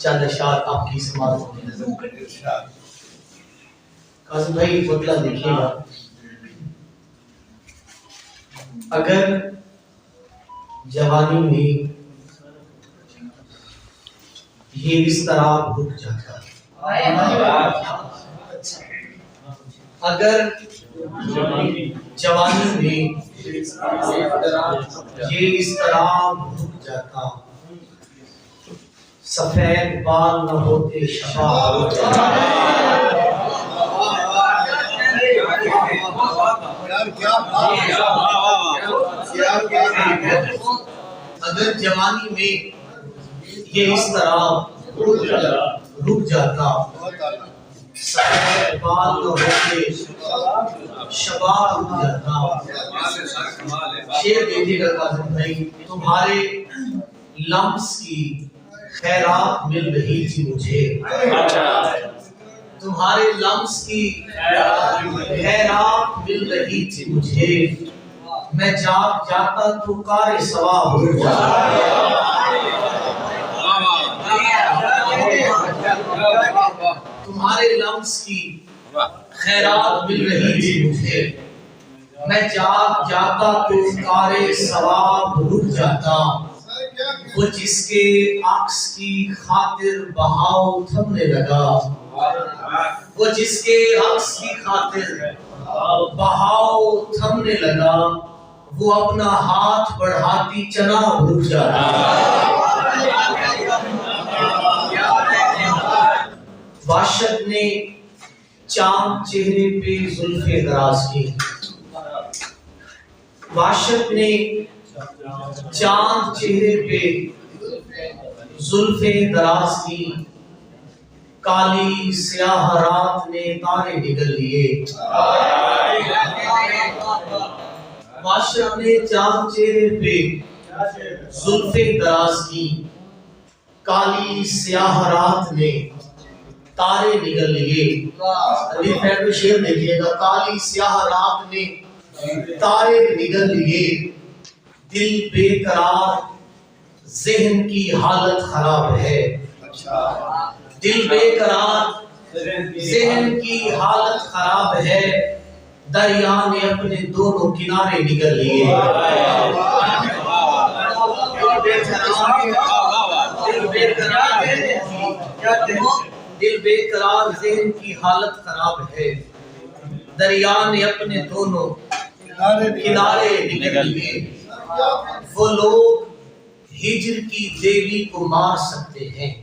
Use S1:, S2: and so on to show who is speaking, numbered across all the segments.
S1: چند اشعار آپ کی سماعت میں نظر کریں۔ قاسم بھائی مطلب دیکھیے گا، اگر جوانی میں یہ اس طرح رک جاتا، اگر جوانی میں یہ اس طرح رک جاتا، سفید بال نہ ہوتے شباب رک جاتا۔ اگر جوانی میں یہ اس طرح رک جاتا، سفید بال نہ ہوتے شباب رک جاتا۔ شعر دیکھیے گا قاسم بھائی، تمہارے لمس کی خیرات مل رہی تھی مجھے، تمہارے لمس کی خیرات مل رہی تھی مجھے، میں جاگ جاتا تو کار ثواب ہو جاتا۔ تمہارے لمس کی خیرات مل رہی تھی مجھے، میں جاگ جاتا تو کار ثواب رک جاتا۔ وہ جس کے عکس کی خاطر بہاؤ تھمنے لگا، وہ جس کے عکس کی خاطر بہاؤ تھمنے لگا، وہ اپنا ہاتھ بڑھاتی چناب رک جاتا۔ وحشت نے چاند چہرے پہ زلفیں دراز کی، وحشت نے چاند چہرے پہ زلفیں دراز کی، کالی سیاہ رات نے تارے نگل لیے۔ وحشت نے چاند چہرے پہ زلفیں دراز کی، کالی سیاہ رات نے تارے نگل لیے۔ ابھی پہلے شعر دیکھیے گا، کالی سیاہ رات نے تارے نگل لیے، دل بے قرار ذہن کی حالت خراب ہے، دل بے قرار ذہن کی حالت خراب ہے، دریا نے اپنے دونوں کنارے نگل لیے۔ دل بے قرار ذہن کی حالت خراب ہے، دریا نے اپنے دونوں کنارے نگل لیے۔ وہ لوگ ہجر کی دیوی کو مار سکتے ہیں،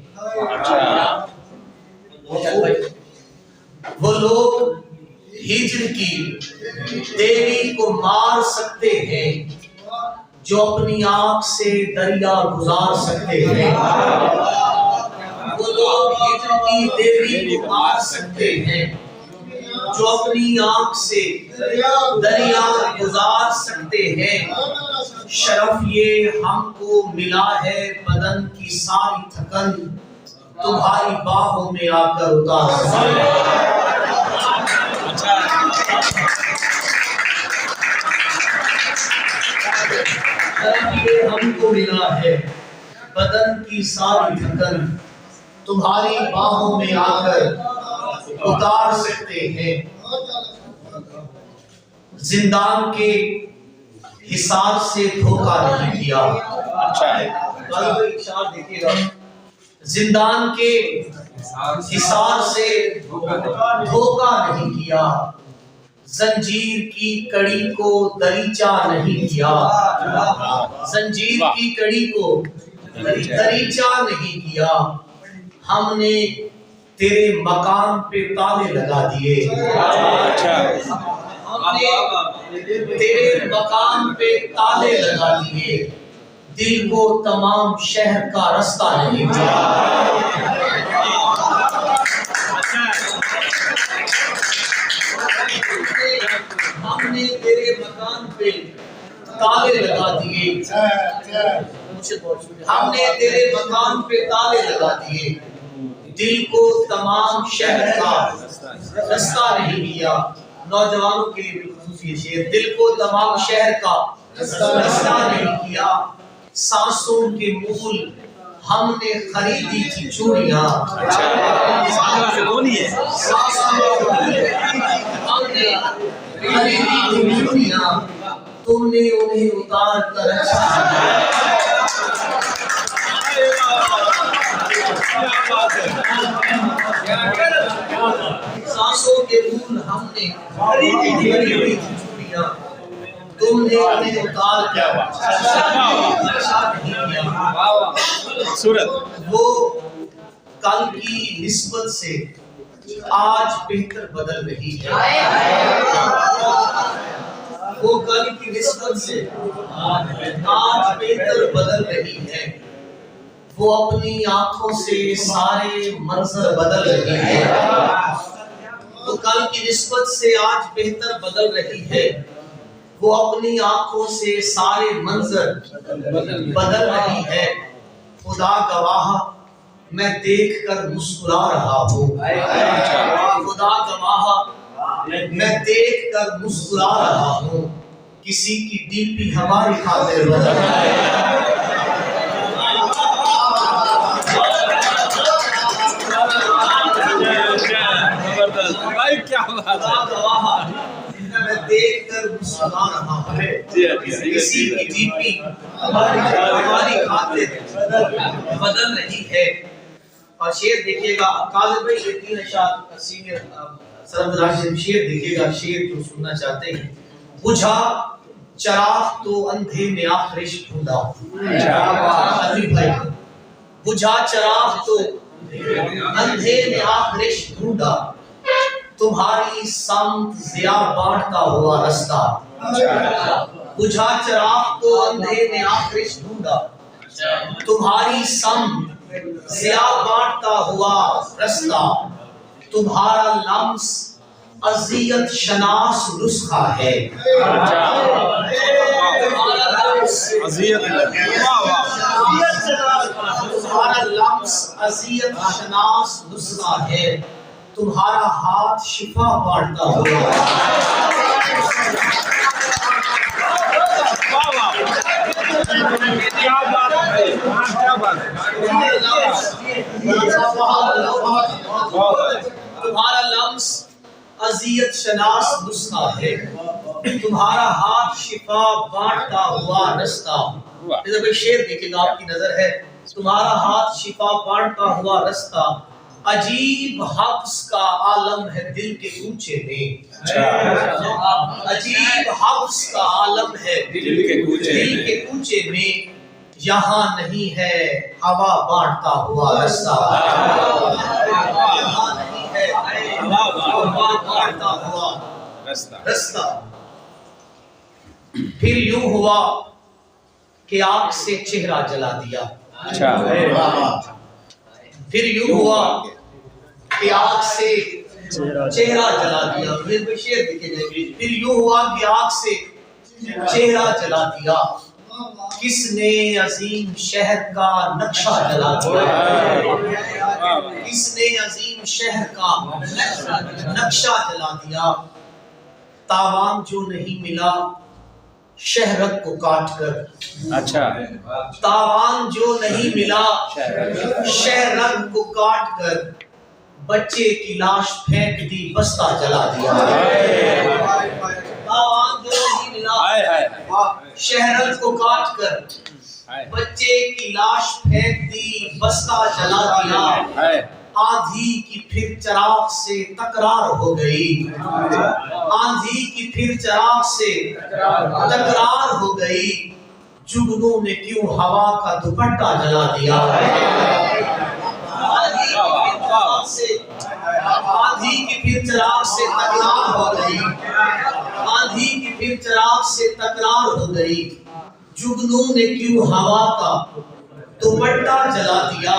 S1: وہ لوگ ہجر کی دیوی کو مار سکتے ہیں، جو اپنی آنکھ سے دریا گزار سکتے ہیں۔ وہ لوگ ہجر کی دیوی کو مار سکتے ہیں، جو اپنی آنکھ سے دریا گزار سکتے ہیں۔ شرف یہ ہم کو ملا ہے بدن کی ساری تھکن، تمہاری باہوں میں آ کر اتار سکتے ہیں۔ شرف یہ ہم کو ملا ہے بدن کی ساری تھکن، تمہاری باہوں میں آ کر اتار سکتے ہیں۔ زندان کے حصار سے دھوکہ نہیں کیا، زندان کے حصار سے دھوکہ نہیں کیا، زنجیر کی کڑی کو دریچہ نہیں کیا، زنجیر کی کڑی کو دریچہ نہیں کیا، ہم نے تیرے مقام پہ تالے لگا دیے، ہم نے تیرے مقام پہ تالے لگا دیے، دل کو تمام شہر کا رستہ نہیں دیا۔ ہم نے تیرے مکان پہ تالے لگا دیے، ہم نے تیرے مکان پہ تالے لگا دیے، دل کو تمام شہر کا رستہ نہیں دیا۔ نوجوانوں کے لیے بالخصوص یہ شعر، دل کو تمام شہر کا رستہ نہیں کیا، سانسوں کے مول ہم نے خریدی تھی چوڑیاں، ہم نے خریدی تھی چوڑیاں، تم نے انہیں اتار کر سانسوں کے پھول ہم نے خریدی تھی چوڑیاں، تم نے انہیں اتار کر صورت وہ کل کی نسبت سے آج بہتر بدل رہی ہے، وہ کل کی نسبت سے آج بہتر بدل رہی ہے، وہ اپنی آنکھوں سے سارے منظر بدل رہی ہے، وہ کل کی نسبت سے آج بہتر بدل رہی ہے، وہ اپنی آنکھوں سے سارے منظر بدل رہی ہے، خدا گواہ میں دیکھ کر مسکرا رہا ہوں، خدا گواہ میں دیکھ کر مسکرا رہا ہوں، کسی کی ڈی پی ہماری خاطر بدل رہا ہے، خدا گواہ میں دیکھ کر مسکرا رہا ہوں، کسی کی ڈی پی ہماری خاطر بدل رہی ہے۔ اور شعر دیکھیے گا کاظم بھائی، یہ تین اشعار سینئر سرد راشد، شعر دیکھیے گا، شعر جو سننا چاہتے ہیں۔ بجھا چراغ تو اندھے میں آخرش ڈھونڈا، علی بھائی، بجھا چراغ تو اندھے میں آخرش ڈھونڈا، تمہاری سمت ضیاء بانٹتا ہوا رستہ، بجھا چراغ تو اندھے میں آخرش ڈھونڈا، تمہاری سمت ضیاء بانٹتا ہوا رستہ، تمہارا لمس اذیت شناس نسخہ ہے، تمہارا لمس اذیت شناس نسخہ ہے، تمہارا ہاتھ شفا بانٹتا ہوا تمہارا لمس اذیت شناس نسخہ ہے، تمہارا ہاتھ شفا بانٹتا ہوا رستہ۔ ادھر کوئی شعر دیکھیں گا، آپ کی نظر ہے، تمہارا ہاتھ شفا بانٹتا ہوا رستہ، عجیب حبس کا عالم ہے دل کے کوچے میں، عجیب حبس کا عالم ہے دل کے کوچے میں، یہاں نہیں ہے ہوا بانٹتا ہوا رستہ، یہاں نہیں ہے ہوا بانٹتا ہوا رستہ۔ پھر یوں ہوا کہ آگ سے چہرہ جلا دیا، پھر یوں ہوا کہ آگ سے چہرہ جلا دیا، شعر دیکھے گئے، پھر یوں ہوا کہ آگ سے چہرہ جلا دیا، کس نے عظیم شہر کا نقشہ جلا دیا، کس نے عظیم شہر کا نقشہ جلا دیا، تاوان جو نہیں ملا شہرت کو کاٹ کر، تاوان جو نہیں ملا شہرت کو کاٹ کر، بچے کی لاش پھینک دی بستہ جلا دیا، تاوان جو نہیں ملا شہرت کو کاٹ کر، بچے کی لاش پھینک دی بستہ جلا دیا، آندھی کی پھر چراغ سے تکرار ہو گئی، آندھی کی پھر چراغ سے تکرار ہو گئی، جگنوں نے کیوں ہوا کا دوپٹہ جلا دیا، آندھی کی پھر چراغ سے تکرار ہو گئی، آندھی کی پھر چراغ سے تکرار ہو گئی، جگنوں نے کیوں ہوا کا دوپٹہ جلا دیا،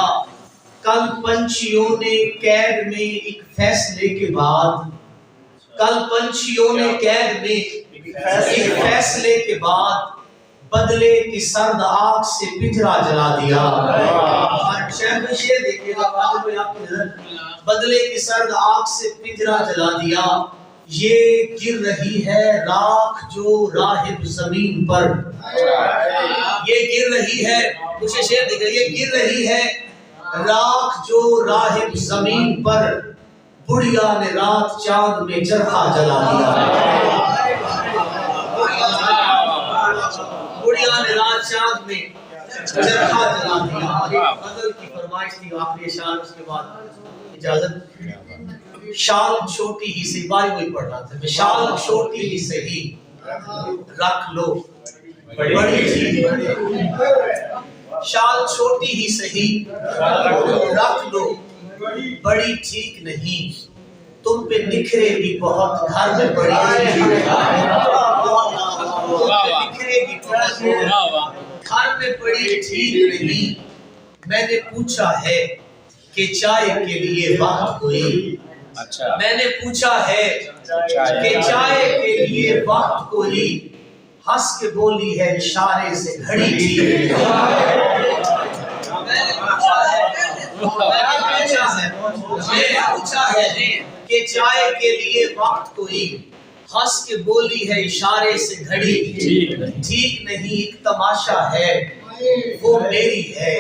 S1: کل پنچھیوں نے قید میں ایک فیصلے کے بعد، کل پنچھیوں نے قید میں ایک فیصلے کے بعد، بدلے کی سرد آگ سے پنجرا جلا دیا، شعر دیکھیے گا، بدلے کی سرد آگ سے پنجرا جلا دیا، یہ گر رہی ہے راکھ جو راہب زمین پر، یہ گر رہی ہے، کچھ شعر دیکھیں، یہ گر رہی ہے راکھ جو راہب زمین پر، بڑھیا نے رات چاند میں چرخا جلا دیا، بڑھیا نے رات چاند میں چرخا جلا دیا۔ غزل کی فرمائش تھی، آخری اشعار، اس کے بعد اجازت۔ شال چھوٹی ہی سے، باری وہی پڑھ رہا تھا، شال چھوٹی ہی سے ہی رکھ لو بڑی چیز، شال چھوٹی ہی سے ہی رکھ لو بڑی ٹھیک نہیں، تم پہ نکھرے گی بہت گھر میں بڑی چیز، نکھرے گی بہت گھر میں بڑی ٹھیک نہیں۔ میں نے پوچھا ہے کہ چائے کے لیے وقت کوئی، میں نے پوچھا ہے کہ چائے کے لیے وقت کوئی، ہنس کے بولی ہے اشارے سے گھڑی تھی۔ میں نے پوچھا ہے کہ چائے کے لیے وقت کوئی، ہنس کے بولی ہے اشارے سے گھڑی ٹھیک نہیں، ایک تماشا ہے وہ میری ہے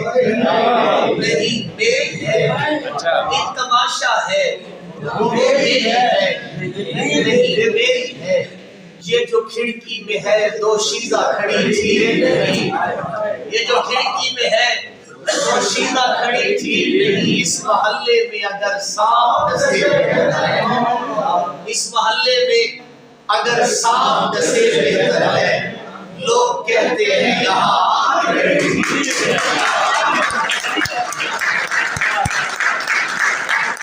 S1: نہیں میری ہے، ایک تماشا ہے وہ میری ہے نہیں میری ہے، یہ جو کھڑکی میں ہے دو شیزہ کھڑی تھی نہیں، یہ جو کھڑکی میں ہے دو شیزہ کھڑی تھی نہیں، اس محلے میں اگر سانپ ڈسے، اس محلے میں اگر سانپ ڈسے بہتر ہے، لوگ کہتے ہیں یہاں